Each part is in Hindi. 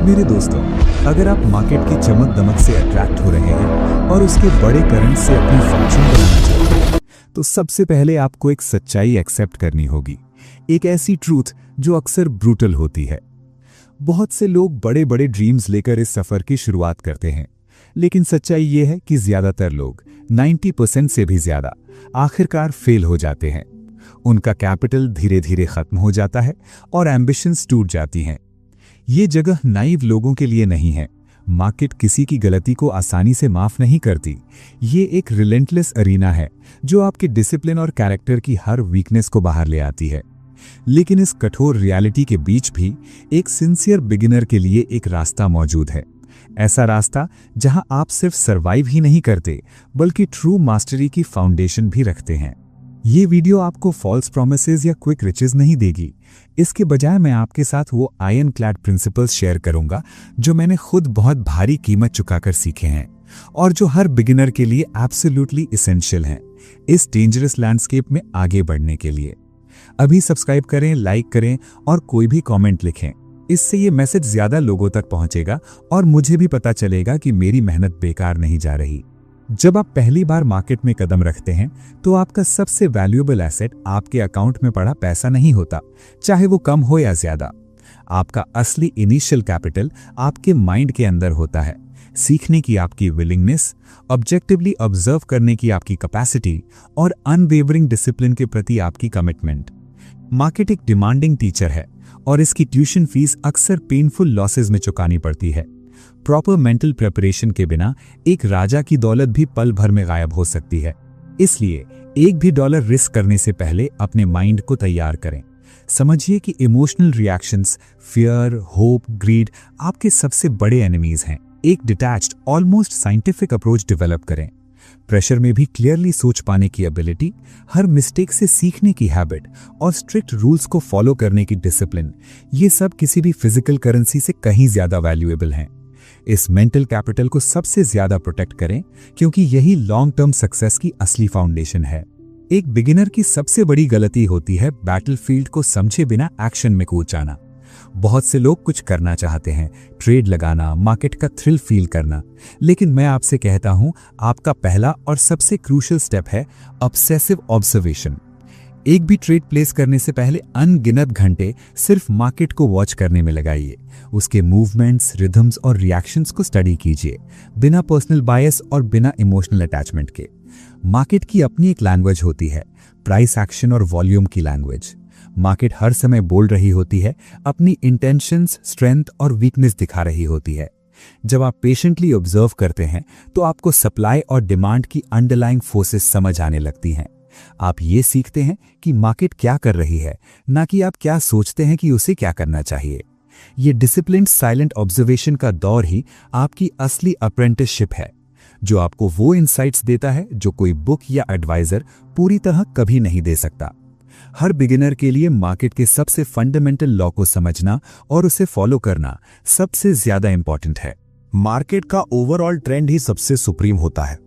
मेरे दोस्तों, अगर आप मार्केट की चमक दमक से अट्रैक्ट हो रहे हैं और उसके बड़े करंट से अपनी फॉर्चून बनाना चाहते हैं, तो सबसे पहले आपको एक सच्चाई एक्सेप्ट करनी होगी। एक ऐसी ट्रूथ जो अक्सर ब्रूटल होती है। बहुत से लोग बड़े बड़े ड्रीम्स लेकर इस सफर की शुरुआत करते हैं, लेकिन सच्चाई ये है कि ज्यादातर लोग 90% से भी ज्यादा आखिरकार फेल हो जाते हैं। उनका कैपिटल धीरे धीरे खत्म हो जाता है और एम्बिशंस टूट जाती हैं। ये जगह नाइव लोगों के लिए नहीं है। मार्केट किसी की गलती को आसानी से माफ नहीं करती। ये एक रिलेंटलेस अरीना है जो आपके डिसिप्लिन और कैरेक्टर की हर वीकनेस को बाहर ले आती है। लेकिन इस कठोर रियलिटी के बीच भी एक सिंसियर बिगिनर के लिए एक रास्ता मौजूद है। ऐसा रास्ता जहां आप सिर्फ सर्वाइव ही नहीं करते, बल्कि ट्रू मास्टरी की फाउंडेशन भी रखते हैं। ये वीडियो आपको फॉल्स प्रोमिसेस या क्विक रिचेस नहीं देगी। इसके बजाय मैं आपके साथ वो आयरन क्लैड प्रिंसिपल्स शेयर करूंगा जो मैंने खुद बहुत भारी कीमत चुकाकर सीखे हैं और जो हर बिगिनर के लिए एब्सोल्युटली एसेंशियल हैं इस डेंजरस लैंडस्केप में आगे बढ़ने के लिए। अभी सब्सक्राइब करें, लाइक करें और कोई भी कमेंट लिखें। इससे ये मैसेज ज्यादा लोगों तक पहुंचेगा और मुझे भी पता चलेगा कि मेरी मेहनत बेकार नहीं जा रही। जब आप पहली बार मार्केट में कदम रखते हैं तो आपका सबसे वैल्यूएबल एसेट आपके अकाउंट में पड़ा पैसा नहीं होता, चाहे वो कम हो या ज्यादा। आपका असली इनिशियल कैपिटल आपके माइंड के अंदर होता है। सीखने की आपकी विलिंगनेस, ऑब्जेक्टिवली ऑब्जर्व करने की आपकी कैपेसिटी और अनवेवरिंग डिसिप्लिन के प्रति आपकी कमिटमेंट। मार्केट एक डिमांडिंग टीचर है और इसकी ट्यूशन फीस अक्सर पेनफुल लॉसेस में चुकानी पड़ती है। प्रॉपर मेंटल प्रिपरेशन के बिना एक राजा की दौलत भी पल भर में गायब हो सकती है। इसलिए एक भी डॉलर रिस्क करने से पहले अपने माइंड को तैयार करें। समझिए कि emotional reactions, fear, hope, greed आपके सबसे बड़े एनिमीज हैं। एक detached, almost scientific approach develop करें। प्रेशर में भी क्लियरली सोच पाने की एबिलिटी, हर मिस्टेक से सीखने की हैबिट और स्ट्रिक्ट रूल्स को फॉलो करने की डिसिप्लिन, ये सब किसी भी फिजिकल करेंसी से कहीं ज्यादा वैल्यूएबल हैं। इस मेंटल कैपिटल को सबसे ज्यादा प्रोटेक्ट करें क्योंकि यही लॉन्ग टर्म सक्सेस की असली फाउंडेशन है। एक बिगिनर की सबसे बड़ी गलती होती है बैटलफील्ड को समझे बिना एक्शन में कूद जाना। बहुत से लोग कुछ करना चाहते हैं, ट्रेड लगाना, मार्केट का थ्रिल फील करना, लेकिन मैं आपसे कहता हूं आपका पहला और सबसे क्रूशियल स्टेप है ऑब्सेसिव ऑब्जर्वेशन। एक भी ट्रेड प्लेस करने से पहले अनगिनत घंटे सिर्फ मार्केट को वॉच करने में लगाइए। उसके मूवमेंट्स, रिदम्स और रिएक्शंस को स्टडी कीजिए, बिना पर्सनल बायस और बिना इमोशनल अटैचमेंट के। मार्केट की अपनी एक लैंग्वेज होती है, प्राइस एक्शन और वॉल्यूम की लैंग्वेज। मार्केट हर समय बोल रही होती है, अपनी इंटेंशंस, स्ट्रेंथ और वीकनेस दिखा रही होती है। जब आप पेशेंटली ऑब्जर्व करते हैं तो आपको सप्लाई और डिमांड की अंडरलाइंग फोर्सेस समझ आने लगती हैं। आप ये सीखते हैं कि मार्केट क्या कर रही है, ना कि आप क्या सोचते हैं कि उसे क्या करना चाहिए। ये डिसिप्लिन्ड साइलेंट ऑब्जर्वेशन का दौर ही आपकी असली अप्रेंटिसशिप है, जो आपको वो इनसाइट्स देता है जो कोई बुक या एडवाइजर पूरी तरह कभी नहीं दे सकता। हर बिगिनर के लिए मार्केट के सबसे फंडामेंटल लॉ को समझना और उसे फॉलो करना सबसे ज्यादा इंपॉर्टेंट है। मार्केट का ओवरऑल ट्रेंड ही सबसे सुप्रीम होता है।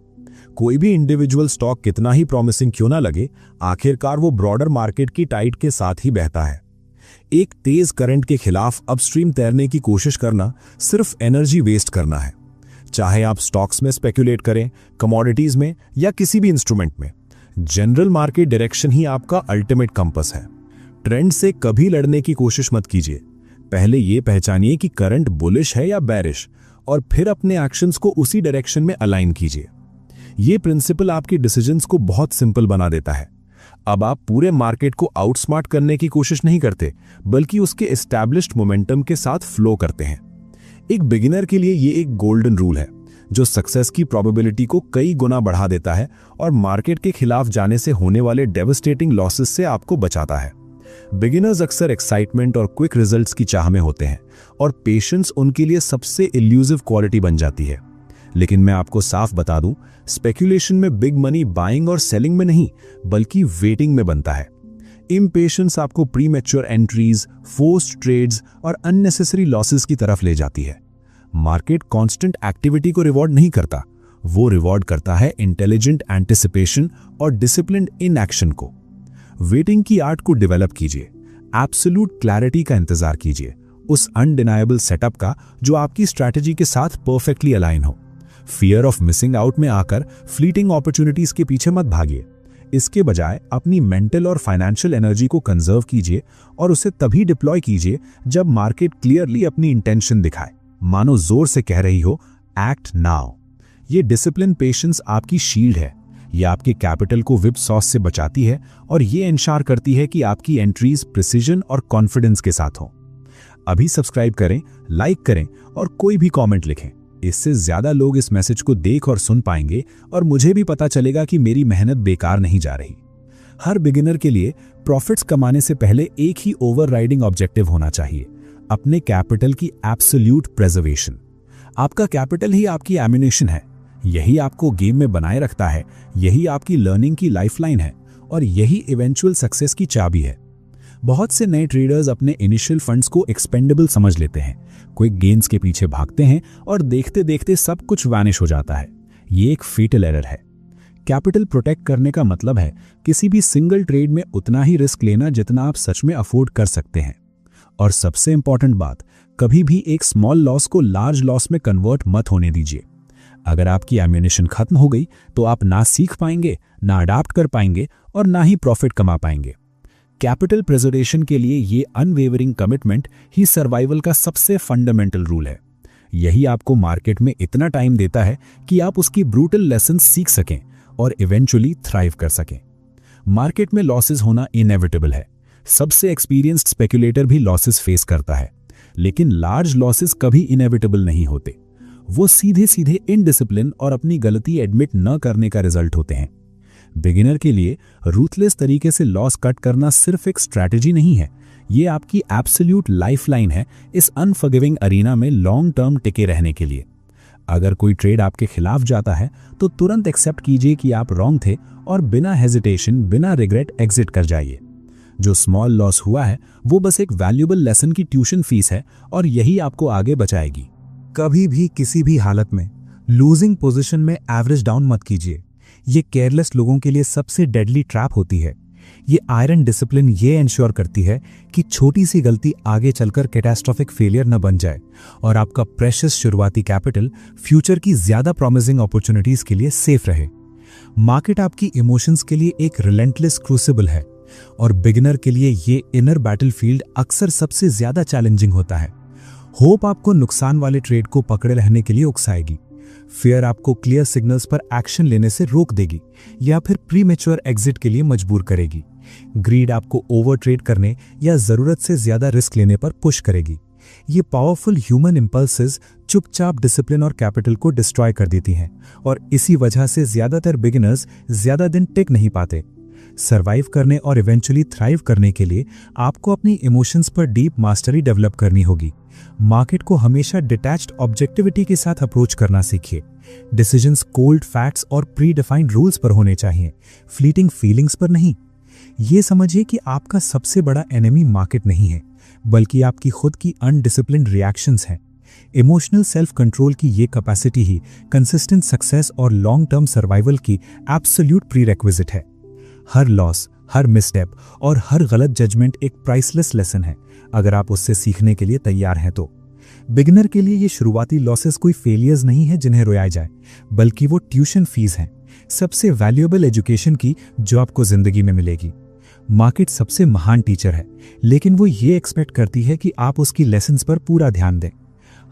कोई भी इंडिविजुअल स्टॉक कितना ही प्रॉमिसिंग क्यों ना लगे, आखिरकार वो ब्रॉडर मार्केट की टाइड के साथ ही बहता है। एक तेज करंट के खिलाफ अपस्ट्रीम तैरने की कोशिश करना सिर्फ एनर्जी वेस्ट करना है। चाहे आप स्टॉक्स में स्पेक्युलेट करें, कमोडिटीज में या किसी भी इंस्ट्रूमेंट में, जनरल मार्केट डायरेक्शन ही आपका अल्टीमेट कंपास है। ट्रेंड से कभी लड़ने की कोशिश मत कीजिए। पहले ये पहचानिए कि करंट बुलिश है या बेरिश और फिर अपने एक्शंस को उसी डायरेक्शन में अलाइन कीजिए। ये प्रिंसिपल आपकी डिसीजंस को बहुत सिंपल बना देता है। अब आप पूरे मार्केट को आउटस्मार्ट करने की कोशिश नहीं करते, बल्कि उसके एस्टैब्लिश्ड मोमेंटम के साथ फ्लो करते हैं। एक बिगिनर के लिए ये एक गोल्डन रूल है जो सक्सेस की प्रोबेबिलिटी को कई गुना बढ़ा देता है और मार्केट के खिलाफ जाने से होने वाले डेवास्टेटिंग लॉसेस से आपको बचाता है। बिगिनर्स अक्सर एक्साइटमेंट और क्विक रिजल्ट्स की चाह में होते हैं और पेशेंस उनके लिए सबसे इल्यूसिव क्वालिटी बन जाती है। लेकिन मैं आपको साफ बता दूं, स्पेक्यूलेशन में बिग मनी बाइंग और सेलिंग में नहीं, बल्कि वेटिंग में बनता है। इम्पेशेंस आपको प्रीमैच्योर एंट्रीज, फोर्स्ड ट्रेड्स और अननेसेसरी लॉसेस की तरफ ले जाती है। मार्केट कांस्टेंट एक्टिविटी को रिवॉर्ड नहीं करता, वो रिवॉर्ड करता है इंटेलिजेंट एंटिसिपेशन और डिसिप्लिन्ड इनएक्शन को। वेटिंग की आर्ट को डेवलप कीजिए, एब्सोल्यूट क्लैरिटी का इंतजार कीजिए उस अनडिनायबल सेटअप का जो आपकी स्ट्रैटेजी के साथ परफेक्टली अलाइन हो। फियर ऑफ मिसिंग आउट में आकर फ्लीटिंग अपॉर्चुनिटीज के पीछे मत भागिए। इसके बजाय अपनी मेंटल और फाइनेंशियल एनर्जी को कंजर्व कीजिए और उसे तभी डिप्लॉय कीजिए जब मार्केट क्लियरली अपनी इंटेंशन दिखाए, मानो जोर से कह रही हो एक्ट नाउ। ये डिसिप्लिन पेशेंस आपकी शील्ड है। ये आपके कैपिटल को विप सॉस से बचाती है और ये इंश्योर करती है कि आपकी एंट्रीज प्रिसीजन और कॉन्फिडेंस के साथ हों। अभी सब्सक्राइब करें, लाइक करें और कोई भी कमेंट लिखें। इससे ज्यादा लोग इस मैसेज को देख और सुन पाएंगे और मुझे भी पता चलेगा कि मेरी मेहनत बेकार नहीं जा रही। हर बिगिनर के लिए प्रॉफिट्स कमाने से पहले एक ही ओवरराइडिंग ऑब्जेक्टिव होना चाहिए, अपने कैपिटल की एब्सोल्यूट प्रिजर्वेशन। आपका कैपिटल ही आपकी एम्युनिशन है। यही आपको गेम में बनाए रखता है, यही आपकी लर्निंग की लाइफलाइन है और यही इवेंचुअल सक्सेस की चाबी है। बहुत से नए ट्रेडर्स अपने इनिशियल फंड्स को एक्सपेंडेबल समझ लेते हैं, क्विक गेन्स के पीछे भागते हैं और देखते देखते सब कुछ वैनिश हो जाता है। ये एक फेटल एरर है। कैपिटल प्रोटेक्ट करने का मतलब है किसी भी सिंगल ट्रेड में उतना ही रिस्क लेना जितना आप सच में अफोर्ड कर सकते हैं। और सबसे इंपॉर्टेंट बात, कभी भी एक स्मॉल लॉस को लार्ज लॉस में कन्वर्ट मत होने दीजिए। अगर आपकी एम्युनिशन खत्म हो गई तो आप ना सीख पाएंगे, ना अडाप्ट कर पाएंगे और ना ही प्रॉफिट कमा पाएंगे। कैपिटल प्रिजर्वेशन के लिए ये अनवेवरिंग कमिटमेंट ही सर्वाइवल का सबसे फंडामेंटल रूल है। यही आपको मार्केट में इतना टाइम देता है कि आप उसकी ब्रूटल लेसन सीख सकें और इवेंचुअली थ्राइव कर सकें। मार्केट में लॉसेस होना इनएविटेबल है। सबसे एक्सपीरियंस्ड स्पेक्युलेटर भी लॉसेस फेस करता है, लेकिन लार्ज लॉसेस कभी इनएविटेबल नहीं होते। वो सीधे सीधे इनडिसिप्लिन और अपनी गलती एडमिट न करने का रिजल्ट होते हैं। बिगिनर के लिए रूथलेस तरीके से लॉस कट करना सिर्फ एक स्ट्रैटेजी नहीं है, ये आपकी एब्सोल्यूट लाइफलाइन है इस अनफॉरगिविंग अरीना में लॉन्ग टर्म टिके रहने के लिए। अगर कोई ट्रेड आपके खिलाफ जाता है तो तुरंत एक्सेप्ट कीजिए कि आप रॉन्ग थे और बिना हेजिटेशन, बिना रिग्रेट एग्जिट कर जाइए। जो स्मॉल लॉस हुआ है वो बस एक वैल्यूएबल लेसन की ट्यूशन फीस है और यही आपको आगे बचाएगी। कभी भी किसी भी हालत में लूजिंग पोजीशन में एवरेज डाउन मत कीजिए। ये केयरलेस लोगों के लिए सबसे डेडली ट्रैप होती है। ये आयरन डिसिप्लिन ये इंश्योर करती है कि छोटी सी गलती आगे चलकर कैटास्ट्रोफिक फेलियर न बन जाए और आपका प्रेशियस शुरुआती कैपिटल फ्यूचर की ज्यादा प्रॉमिसिंग अपॉर्चुनिटीज के लिए सेफ रहे। मार्केट आपकी इमोशंस के लिए एक रिलेंटलेस क्रूसिबल है और बिगिनर के लिए ये इनर बैटलफील्ड अक्सर सबसे ज्यादा चैलेंजिंग होता है। होप आपको नुकसान वाले ट्रेड को पकड़े रहने के लिए उकसाएगी, फियर आपको क्लियर सिग्नल्स पर एक्शन लेने से रोक देगी या फिर प्रीमेच्योर एग्जिट के लिए मजबूर करेगी। ग्रीड आपको ओवर ट्रेड करने या जरूरत से ज्यादा रिस्क लेने पर पुश करेगी। ये पावरफुल ह्यूमन इंपल्सेस चुपचाप डिसिप्लिन और कैपिटल को डिस्ट्रॉय कर देती हैं और इसी वजह से ज्यादातर बिगिनर्स ज्यादा दिन टिक नहीं पाते। सर्वाइव करने और इवेंचुअली थ्राइव करने के लिए आपको अपनी इमोशंस पर डीप मास्टरी डेवलप करनी होगी। मार्केट को हमेशा डिटैच्ड ऑब्जेक्टिविटी के साथ अप्रोच करना सीखिए। डिसीजंस कोल्ड फैक्ट्स और प्री डिफाइंड रूल्स पर होने चाहिए, फ्लीटिंग फीलिंग्स पर नहीं। ये समझिए कि आपका सबसे बड़ा एनिमी मार्केट नहीं है, बल्कि आपकी खुद की अनडिसिप्लिन्ड रिएक्शंस हैं। इमोशनल सेल्फ कंट्रोल की ये कैपेसिटी ही कंसिस्टेंट सक्सेस और लॉन्ग टर्म सर्वाइवल की एब्सोल्यूट प्रीरेक्विजिट है। हर लॉस, हर मिसस्टेप और हर गलत जजमेंट एक प्राइसलेस लेसन है, अगर आप उससे सीखने के लिए तैयार हैं तो। बिगिनर के लिए ये शुरुआती लॉसेस कोई फेलियर्स नहीं है जिन्हें रोया जाए, बल्कि वो ट्यूशन फीस हैं, सबसे वैल्यूएबल एजुकेशन की जो आपको जिंदगी में मिलेगी। मार्केट सबसे महान टीचर है, लेकिन वो ये एक्सपेक्ट करती है कि आप उसकी लेसन्स पर पूरा ध्यान दें।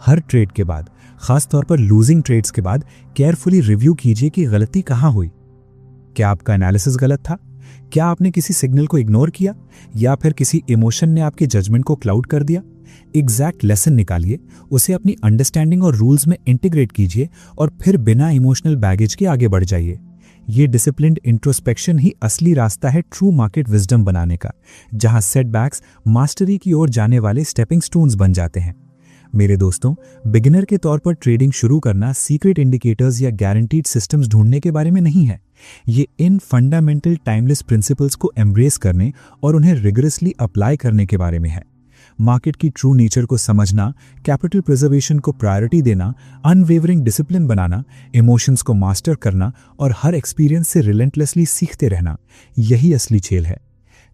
हर ट्रेड के बाद, खासतौर पर लूजिंग ट्रेड्स के बाद, केयरफुली रिव्यू कीजिए कि गलती कहाँ हुई। क्या आपका एनालिसिस गलत था? क्या आपने किसी सिग्नल को इग्नोर किया या फिर किसी इमोशन ने आपके जजमेंट को क्लाउड कर दिया? एग्जैक्ट लेसन निकालिए, उसे अपनी अंडरस्टैंडिंग और रूल्स में इंटीग्रेट कीजिए और फिर बिना इमोशनल बैगेज के आगे बढ़ जाइए। ये डिसिप्लिन्ड इंट्रोस्पेक्शन ही असली रास्ता है ट्रू मार्केट विजडम बनाने का, जहां सेटबैक्स मास्टरी की ओर जाने वाले स्टेपिंग स्टोन्स बन जाते हैं। मेरे दोस्तों, बिगिनर के तौर पर ट्रेडिंग शुरू करना सीक्रेट इंडिकेटर्स या गारंटीड सिस्टम्स ढूंढने के बारे में नहीं है। ये इन फंडामेंटल टाइमलेस प्रिंसिपल्स को एम्ब्रेस करने और उन्हें रिगरसली अप्लाई करने के बारे में है। मार्केट की ट्रू नेचर को समझना, कैपिटल प्रिजर्वेशन को प्रायोरिटी देना, अनवेवरिंग डिसिप्लिन बनाना, इमोशंस को मास्टर करना और हर एक्सपीरियंस से रिलेंटलेसली सीखते रहना, यही असली खेल है।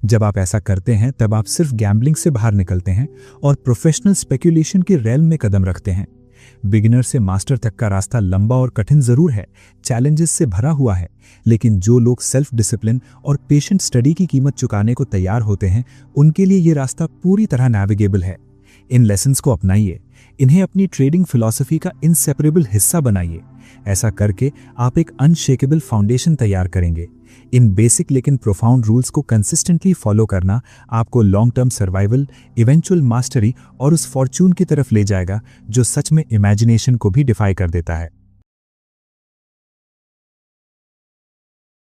जब आप ऐसा करते हैं तब आप सिर्फ गैम्बलिंग से बाहर निकलते हैं और प्रोफेशनल स्पेक्यूलेशन के रेल में कदम रखते हैं। बिगिनर से मास्टर तक का रास्ता लंबा और कठिन जरूर है, चैलेंजेस से भरा हुआ है, लेकिन जो लोग सेल्फ डिसिप्लिन और पेशेंट स्टडी की कीमत चुकाने को तैयार होते हैं, उनके लिए ये रास्ता पूरी तरह नेविगेबल है। इन लेसन्स को अपनाइए, इन्हें अपनी ट्रेडिंग फिलॉसफी का इनसेपरेबल हिस्सा बनाइए। ऐसा करके आप एक अनशेकेबल फाउंडेशन तैयार करेंगे। इन बेसिक लेकिन प्रोफाउंड रूल्स को कंसिस्टेंटली फॉलो करना आपको long term survival, eventual mastery और उस फॉर्चून की तरफ ले जाएगा जो सच में इमेजिनेशन को भी डिफाई कर देता है।